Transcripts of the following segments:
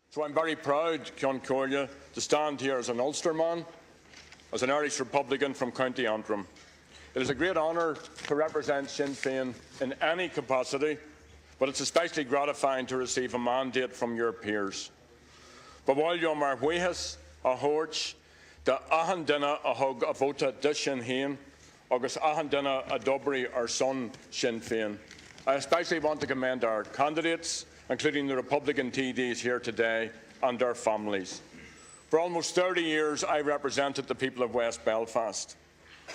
So I'm very proud, Ceann Comhairle, to stand here as an Ulsterman, as an Irish Republican from County Antrim. It is a great honour to represent Sinn Féin in any capacity, but it's especially gratifying to receive a mandate from your peers. But while you're mar huihas a horch, de ahan dinna a hug a vota de Sinn Féin, agus ahan dinna a dobri our son Sinn Féin. I especially want to commend our candidates, including the Republican TDs here today, and their families. For almost 30 years, I represented the people of West Belfast.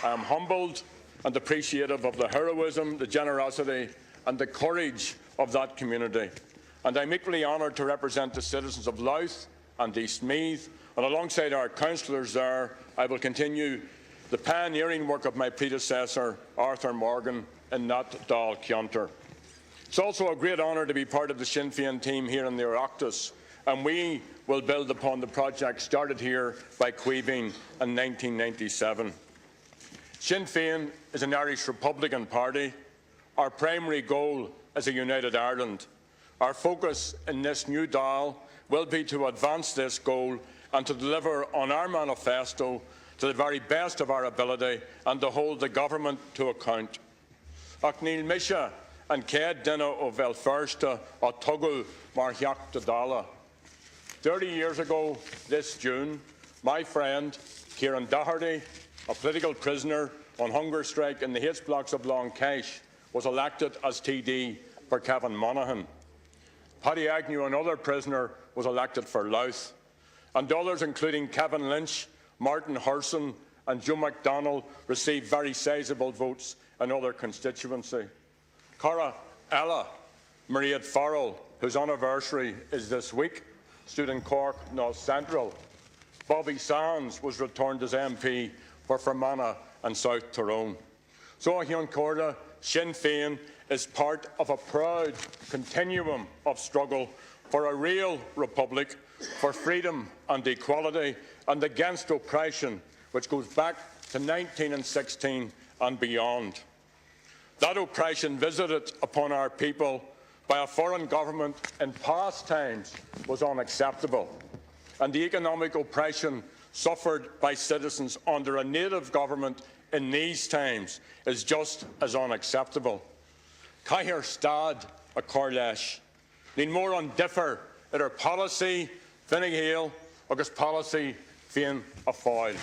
I am humbled and appreciative of the heroism, the generosity and the courage of that community. And I'm equally honoured to represent the citizens of Louth and East Meath, and alongside our councillors there, I will continue the pioneering work of my predecessor, Arthur Morgan, in that Dáil Ceantar. It's also a great honour to be part of the Sinn Féin team here in the Oireachtas, and we will build upon the project started here by Queeveen in 1997. Sinn Féin is an Irish Republican party. Our primary goal is a united Ireland. Our focus in this new Dáil will be to advance this goal and to deliver on our manifesto to the very best of our ability and to hold the government to account. Ach níl mise an céad duine ó bhfuil feirste á tugadh mar theacht Dála. 30 years ago this June, my friend Kieran Doherty, a political prisoner on hunger strike in the Hates blocks of Long Kesh, was elected as TD for Kevin Monaghan. Paddy Agnew, another prisoner, was elected for Louth, and others, including Kevin Lynch, Martin Hurson and Joe McDonnell, received very sizable votes in other constituency. Cara Ella, Mairead Farrell, whose anniversary is this week, stood in Cork North Central. Bobby Sands was returned as MP for Fermanagh and South Tyrone. So, Ceann Comhairle, Sinn Féin is part of a proud continuum of struggle for a real republic, for freedom and equality, and against oppression, which goes back to 1916 and beyond. That oppression visited upon our people by a foreign government in past times was unacceptable, and the economic oppression suffered by citizens under a native government in these times is just as unacceptable. Caithfear stad a Corlesh, ní mór an differ idir policy Fine Gael agus policy Fiann a Fáil.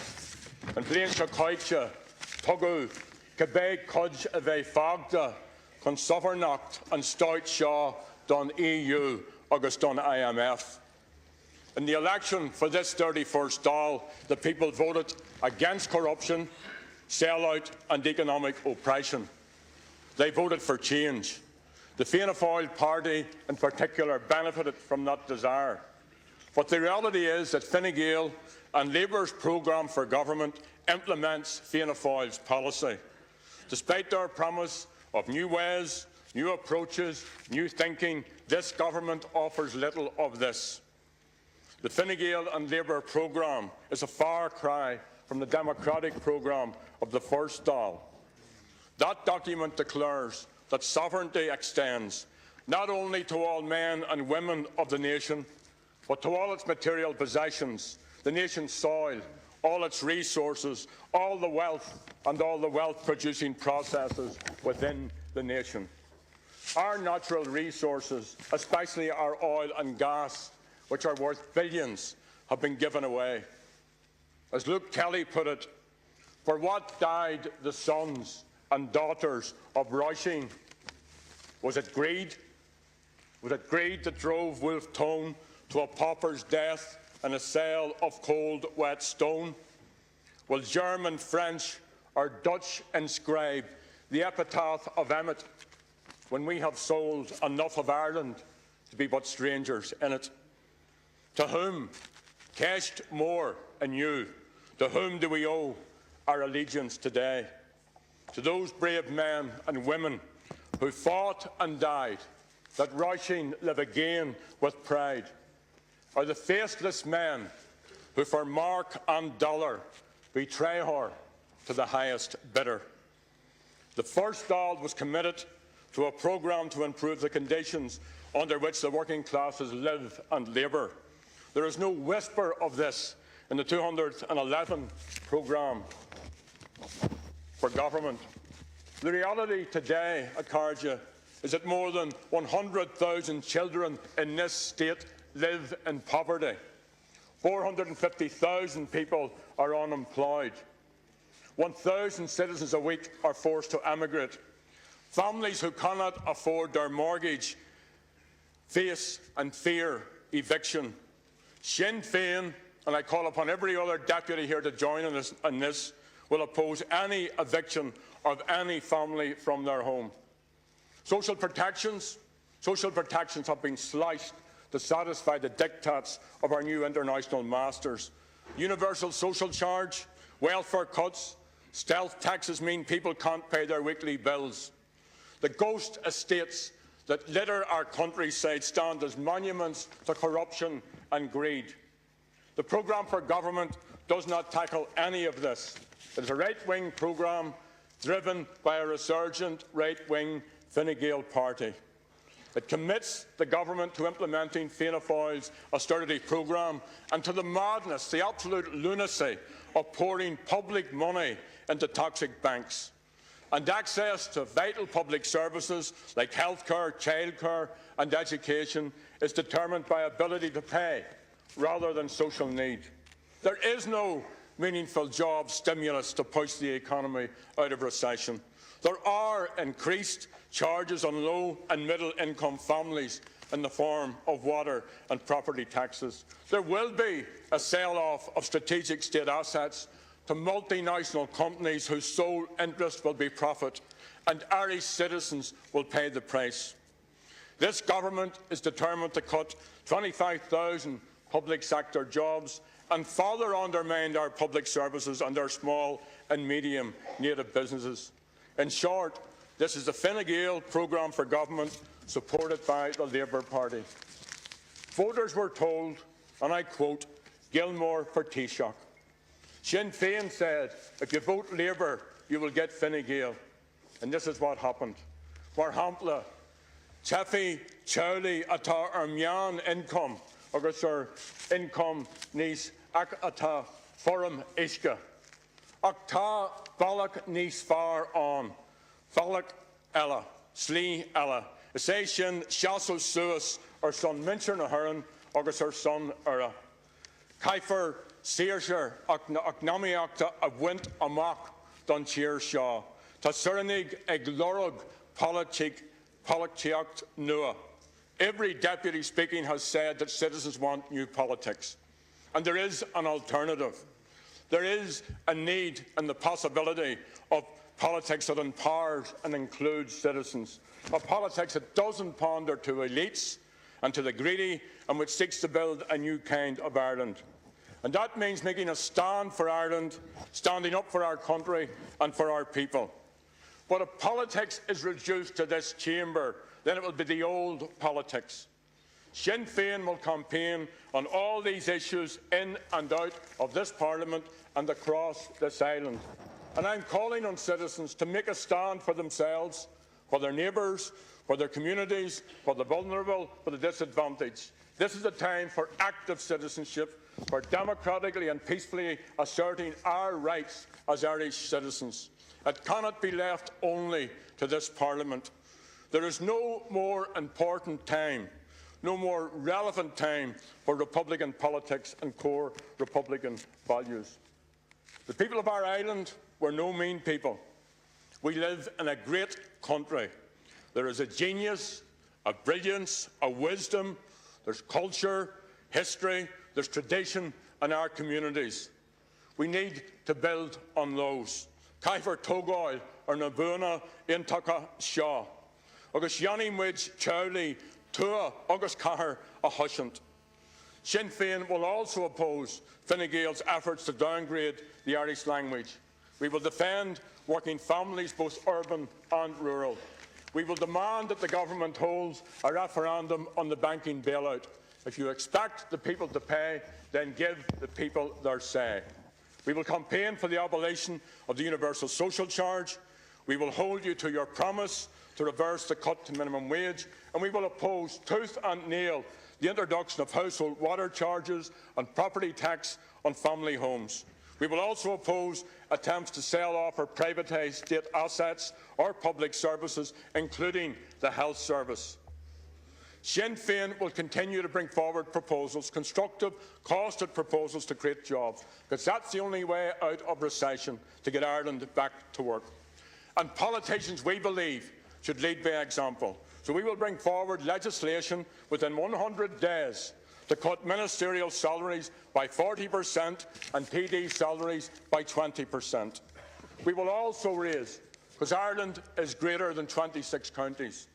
An bliain se caite tugadh Quebec Cudge a bheith fagda chun sofarnacht an Stout seo don EU agus don IMF. In the election for this 31st Dáil, the people voted against corruption, sellout and economic oppression. They voted for change. The Fianna Fáil party in particular benefited from that desire. But the reality is that Fine Gael and Labour's programme for government implements Fianna Fáil's policy. Despite their promise of new ways, new approaches, new thinking, this government offers little of this. The Fine Gael and Labour programme is a far cry from the democratic programme of the first Dáil. That document declares that sovereignty extends not only to all men and women of the nation, but to all its material possessions, the nation's soil, all its resources, all the wealth and all the wealth-producing processes within the nation. Our natural resources, especially our oil and gas, which are worth billions, have been given away. As Luke Kelly put it, for what died the sons and daughters of Roisin? Was it greed? Was it greed that drove Wolfe Tone to a pauper's death in a cell of cold, wet stone? Will German, French or Dutch inscribe the epitaph of Emmet when we have sold enough of Ireland to be but strangers in it? To whom, Ceist Mór and you, to whom do we owe our allegiance today? To those brave men and women who fought and died, that Roisin live again with pride, or the faceless men who for mark and dollar betray her to the highest bidder. The first Dáil was committed to a programme to improve the conditions under which the working classes live and labour. There is no whisper of this in the 211 programme for government. The reality today, I encourage you, is that more than 100,000 children in this state live in poverty. 450,000 people are unemployed. 1,000 citizens a week are forced to emigrate. Families who cannot afford their mortgage face and fear eviction. Sinn Féin, and I call upon every other deputy here to join in this, will oppose any eviction of any family from their home. Social protections have been sliced to satisfy the diktats of our new international masters. Universal social charge, welfare cuts, stealth taxes mean people can't pay their weekly bills. The ghost estates that litter our countryside stand as monuments to corruption and greed. The programme for government does not tackle any of this. It is a right-wing programme driven by a resurgent right-wing Fine Gael party. It commits the government to implementing Fianna Fáil's austerity programme and to the madness, the absolute lunacy of pouring public money into toxic banks. And access to vital public services like healthcare, childcare and education is determined by ability to pay rather than social need. There is no meaningful job stimulus to push the economy out of recession. There are increased charges on low and middle income families in the form of water and property taxes. There will be a sell-off of strategic state assets to multinational companies whose sole interest will be profit, and Irish citizens will pay the price. This government is determined to cut 25,000 public sector jobs and further undermine our public services and our small and medium native businesses. In short, this is the Fine Gael programme for government supported by the Labour Party. Voters were told, and I quote, Gilmore for Taoiseach. Sinn Féin said, if you vote Labour, you will get Fine Gael. And this is what happened. Mar hampla, Chafi Chowley ata Armian income, agus income nís ata forum ishka. Acta balak nís far on, balak ella, slee ella. Say sin shaso suas or son mincher na hurin, agus son ura. Kaifer Searsher Aknamiakta a wint amok don cheer shaw. Ta suranig eglorog politiciacht nua. Every deputy speaking has said that citizens want new politics. And there is an alternative. There is a need and the possibility of politics that empowers and includes citizens. A politics that doesn't pander to elites and to the greedy and which seeks to build a new kind of Ireland. And that means making a stand for Ireland, standing up for our country and for our people. But if politics is reduced to this chamber, then it will be the old politics. Sinn Féin will campaign on all these issues in and out of this Parliament and across this island. And I'm calling on citizens to make a stand for themselves, for their neighbours, for their communities, for the vulnerable, for the disadvantaged. This is a time for active citizenship, for democratically and peacefully asserting our rights as Irish citizens. It cannot be left only to this Parliament. There is no more important time, no more relevant time for Republican politics and core Republican values. The people of our island were no mean people. We live in a great country. There is a genius, a brilliance, a wisdom, there's culture, history, there's tradition in our communities. We need to build on those. Kaifer Togoil or Nabuna Intaka Shaw. Agus Yanni Mwij Chowley Tua August Cahar a Hushant. Sinn Féin will also oppose Fine Gael's efforts to downgrade the Irish language. We will defend working families, both urban and rural. We will demand that the government holds a referendum on the banking bailout. If you expect the people to pay, then give the people their say. We will campaign for the abolition of the universal social charge. We will hold you to your promise to reverse the cut to minimum wage, and we will oppose tooth and nail the introduction of household water charges and property tax on family homes. We will also oppose attempts to sell off or privatise state assets or public services, including the health service. Sinn Féin will continue to bring forward proposals, constructive, costed proposals to create jobs, because that's the only way out of recession to get Ireland back to work. And politicians, we believe, should lead by example. So we will bring forward legislation within 100 days to cut ministerial salaries by 40% and TD salaries by 20%. We will also raise, because Ireland is greater than 26 counties,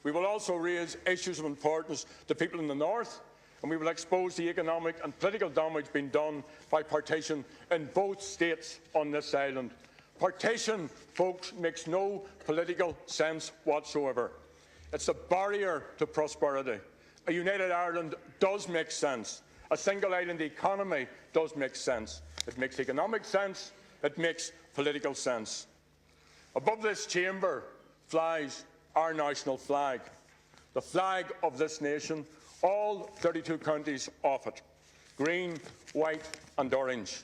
we will also raise issues of importance to people in the north, and we will expose the economic and political damage being done by partition in both states on this island. Partition, folks, makes no political sense whatsoever. It's a barrier to prosperity. A united Ireland does make sense. A single island economy does make sense. It makes economic sense. It makes political sense. Above this chamber flies our national flag, the flag of this nation, all 32 counties of it, green, white and orange.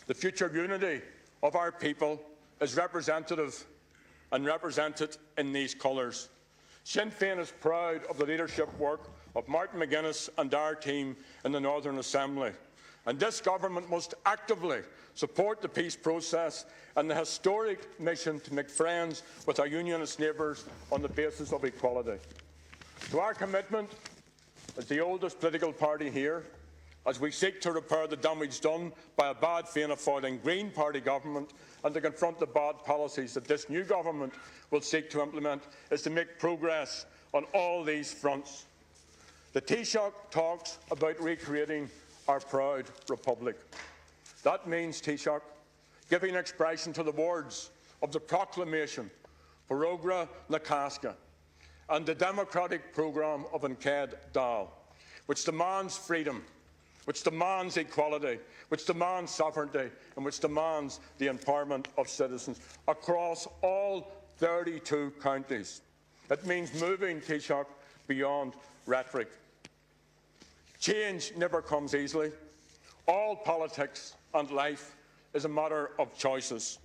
The future unity of our people is representative and represented in these colours. Sinn Féin is proud of the leadership work of Martin McGuinness and our team in the Northern Assembly. And this government must actively support the peace process and the historic mission to make friends with our unionist neighbours on the basis of equality. To our commitment as the oldest political party here, as we seek to repair the damage done by a bad Fianna Fáiling Green Party government and to confront the bad policies that this new government will seek to implement, is to make progress on all these fronts. The Taoiseach talks about recreating our proud republic. That means, Taoiseach, giving expression to the words of the proclamation for Ógra na Casca and the democratic programme of Dáil, which demands freedom, which demands equality, which demands sovereignty, and which demands the empowerment of citizens across all 32 counties. It means moving, Taoiseach, beyond rhetoric. Change never comes easily. All politics and life is a matter of choices.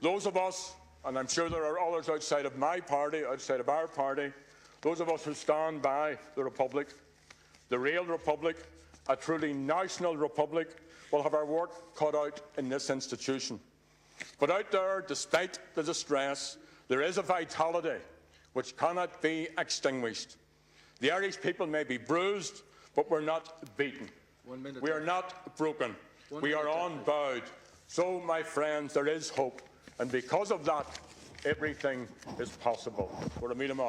Those of us, and I'm sure there are others outside of my party, outside of our party, those of us who stand by the Republic, the real Republic, a truly national republic, will have our work cut out in this institution. But out there, despite the distress, there is a vitality which cannot be extinguished. The Irish people may be bruised, but we're not beaten. We are not broken. We are unbowed. So, my friends, there is hope. And because of that, everything is possible. We're a meeting